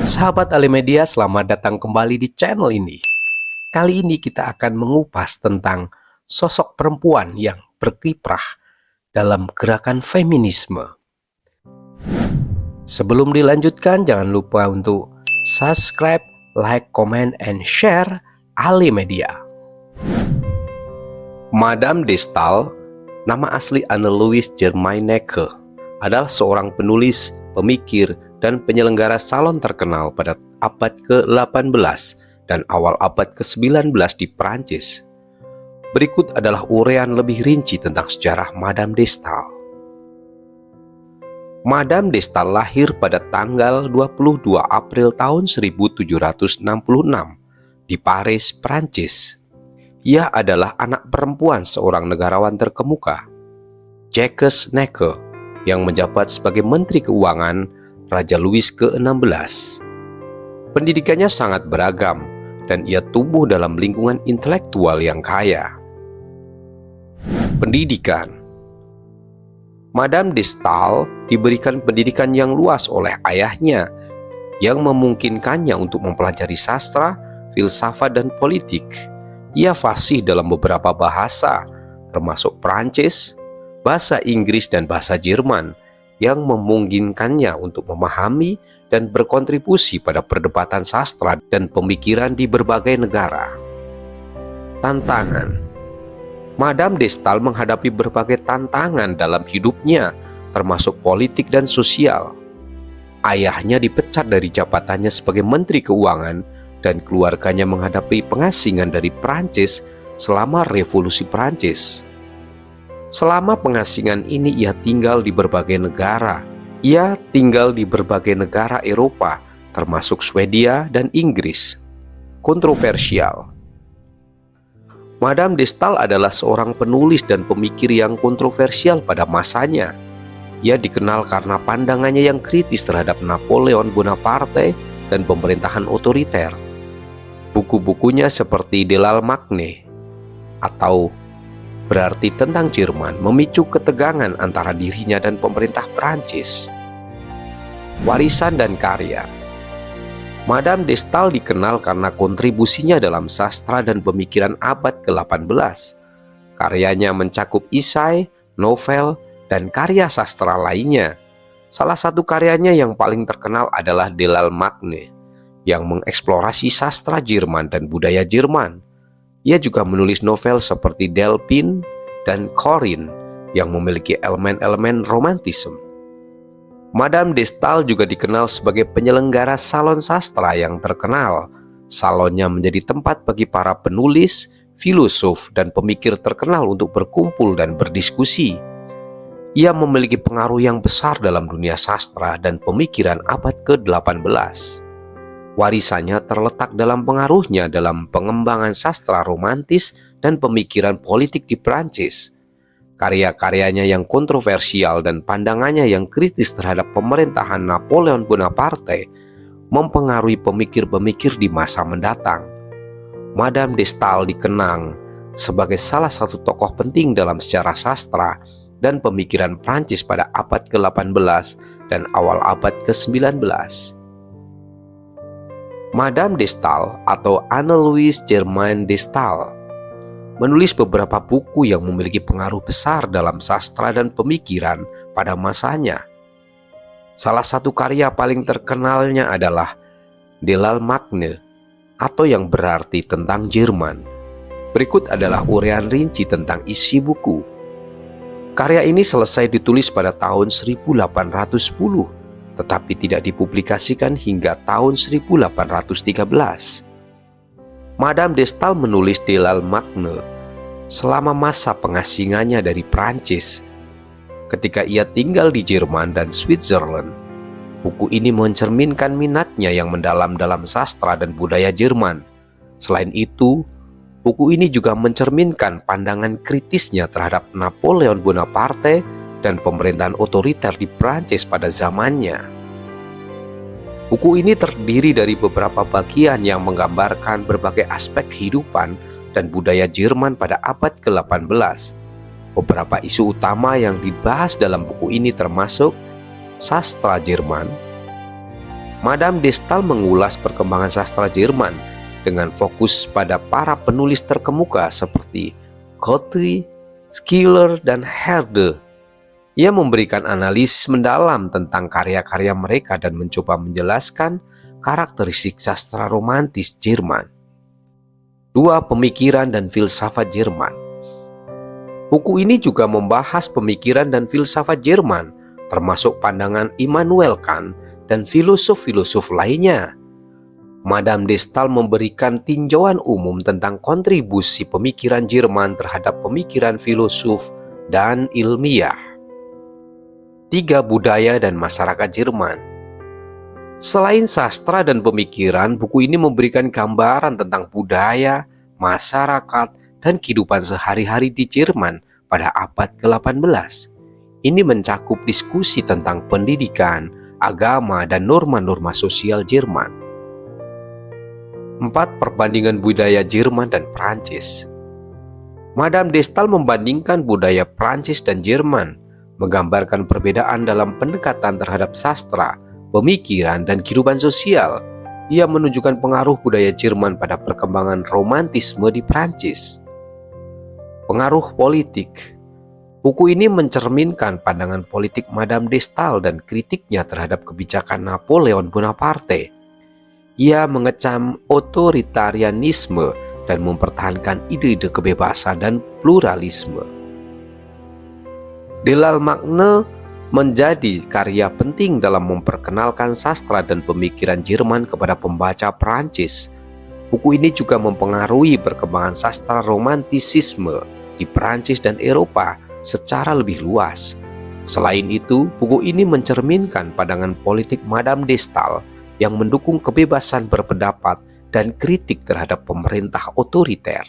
Sahabat Alimedia, selamat datang kembali di channel ini. Kali ini kita akan mengupas tentang sosok perempuan yang berkiprah dalam gerakan feminisme. Sebelum dilanjutkan, jangan lupa untuk subscribe, like, comment, and share Alimedia. Madame de Staël, nama asli Anne-Louise Germaine-Necker, adalah seorang penulis, pemikir, dan penyelenggara salon terkenal pada abad ke-18 dan awal abad ke-19 di Prancis. Berikut adalah uraian lebih rinci tentang sejarah Madame de Staël. Madame de Staël lahir pada tanggal 22 April tahun 1766 di Paris, Prancis. Ia adalah anak perempuan seorang negarawan terkemuka, Jacques Necker, yang menjabat sebagai Menteri Keuangan Raja Louis ke-16. Pendidikannya sangat beragam dan ia tumbuh dalam lingkungan intelektual yang kaya. Pendidikan. Madame de Staël diberikan pendidikan yang luas oleh ayahnya yang memungkinkannya untuk mempelajari sastra, filsafat, dan politik. Ia fasih dalam beberapa bahasa, termasuk Prancis, bahasa Inggris, dan bahasa Jerman, yang memungkinkannya untuk memahami dan berkontribusi pada perdebatan sastra dan pemikiran di berbagai negara. Tantangan. Madame de Staël menghadapi berbagai tantangan dalam hidupnya, termasuk politik dan sosial. Ayahnya dipecat dari jabatannya sebagai Menteri Keuangan dan keluarganya menghadapi pengasingan dari Prancis selama Revolusi Prancis. Selama pengasingan ini ia tinggal di berbagai negara. Ia tinggal di berbagai negara Eropa, termasuk Swedia dan Inggris. Kontroversial. Madame de Staël adalah seorang penulis dan pemikir yang kontroversial pada masanya. Ia dikenal karena pandangannya yang kritis terhadap Napoleon Bonaparte dan pemerintahan otoriter. Buku-bukunya seperti De l'Almagne atau berarti tentang Jerman memicu ketegangan antara dirinya dan pemerintah Prancis. Warisan dan karya. Madame de Staël dikenal karena kontribusinya dalam sastra dan pemikiran abad ke-18. Karyanya mencakup esai, novel, dan karya sastra lainnya. Salah satu karyanya yang paling terkenal adalah De l'Almagne, yang mengeksplorasi sastra Jerman dan budaya Jerman. Ia juga menulis novel seperti Delphine dan Corinne yang memiliki elemen-elemen romantisme. Madame de Staël juga dikenal sebagai penyelenggara salon sastra yang terkenal. Salonnya menjadi tempat bagi para penulis, filosof, dan pemikir terkenal untuk berkumpul dan berdiskusi. Ia memiliki pengaruh yang besar dalam dunia sastra dan pemikiran abad ke-18. Warisannya terletak dalam pengaruhnya dalam pengembangan sastra romantis dan pemikiran politik di Prancis. Karya-karyanya yang kontroversial dan pandangannya yang kritis terhadap pemerintahan Napoleon Bonaparte mempengaruhi pemikir-pemikir di masa mendatang. Madame de Staël dikenang sebagai salah satu tokoh penting dalam sejarah sastra dan pemikiran Prancis pada abad ke-18 dan awal abad ke-19. Madame de Staël atau Anne-Louise Germaine de Staël menulis beberapa buku yang memiliki pengaruh besar dalam sastra dan pemikiran pada masanya. Salah satu karya paling terkenalnya adalah De l'Almagne atau yang berarti tentang Jerman. Berikut adalah uraian rinci tentang isi buku. Karya ini selesai ditulis pada tahun 1810. Tetapi tidak dipublikasikan hingga tahun 1813. Madame de Staël menulis De l'Almagne selama masa pengasingannya dari Prancis. Ketika ia tinggal di Jerman dan Switzerland, buku ini mencerminkan minatnya yang mendalam dalam sastra dan budaya Jerman. Selain itu, buku ini juga mencerminkan pandangan kritisnya terhadap Napoleon Bonaparte dan pemerintahan otoriter di Prancis pada zamannya. Buku ini terdiri dari beberapa bagian yang menggambarkan berbagai aspek kehidupan dan budaya Jerman pada abad ke-18. Beberapa isu utama yang dibahas dalam buku ini termasuk sastra Jerman, Madame de Stael mengulas perkembangan sastra Jerman dengan fokus pada para penulis terkemuka seperti Goethe, Schiller, dan Herder. Ia memberikan analisis mendalam tentang karya-karya mereka dan mencoba menjelaskan karakteristik sastra romantis Jerman. 2. Pemikiran dan filsafat Jerman. Buku ini juga membahas pemikiran dan filsafat Jerman, termasuk pandangan Immanuel Kant dan filosof-filosof lainnya. Madame de Stael memberikan tinjauan umum tentang kontribusi pemikiran Jerman terhadap pemikiran filosof dan ilmiah. 3. Budaya dan masyarakat Jerman. Selain sastra dan pemikiran, buku ini memberikan gambaran tentang budaya, masyarakat, dan kehidupan sehari-hari di Jerman pada abad ke-18. Ini mencakup diskusi tentang pendidikan, agama, dan norma-norma sosial Jerman. 4. Perbandingan budaya Jerman dan Prancis. Madame de Stael membandingkan budaya Prancis dan Jerman, menggambarkan perbedaan dalam pendekatan terhadap sastra, pemikiran, dan kehidupan sosial. Ia menunjukkan pengaruh budaya Jerman pada perkembangan romantisme di Prancis. Pengaruh politik. Buku ini mencerminkan pandangan politik Madame de Stael dan kritiknya terhadap kebijakan Napoleon Bonaparte. Ia mengecam otoritarianisme dan mempertahankan ide-ide kebebasan dan pluralisme. De l'Almagne menjadi karya penting dalam memperkenalkan sastra dan pemikiran Jerman kepada pembaca Prancis. Buku ini juga mempengaruhi perkembangan sastra romantisisme di Prancis dan Eropa secara lebih luas. Selain itu, buku ini mencerminkan pandangan politik Madame de Stael yang mendukung kebebasan berpendapat dan kritik terhadap pemerintah otoriter.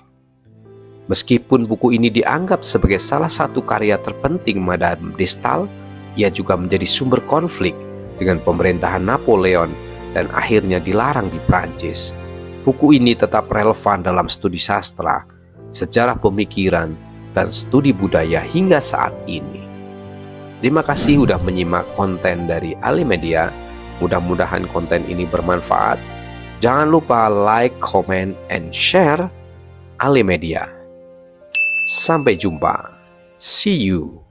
Meskipun buku ini dianggap sebagai salah satu karya terpenting Madame de Stael, ia juga menjadi sumber konflik dengan pemerintahan Napoleon dan akhirnya dilarang di Prancis. Buku ini tetap relevan dalam studi sastra, sejarah pemikiran, dan studi budaya hingga saat ini. Terima kasih sudah menyimak konten dari Alimedia. Mudah-mudahan konten ini bermanfaat. Jangan lupa like, comment, and share Alimedia. Sampai jumpa. See you.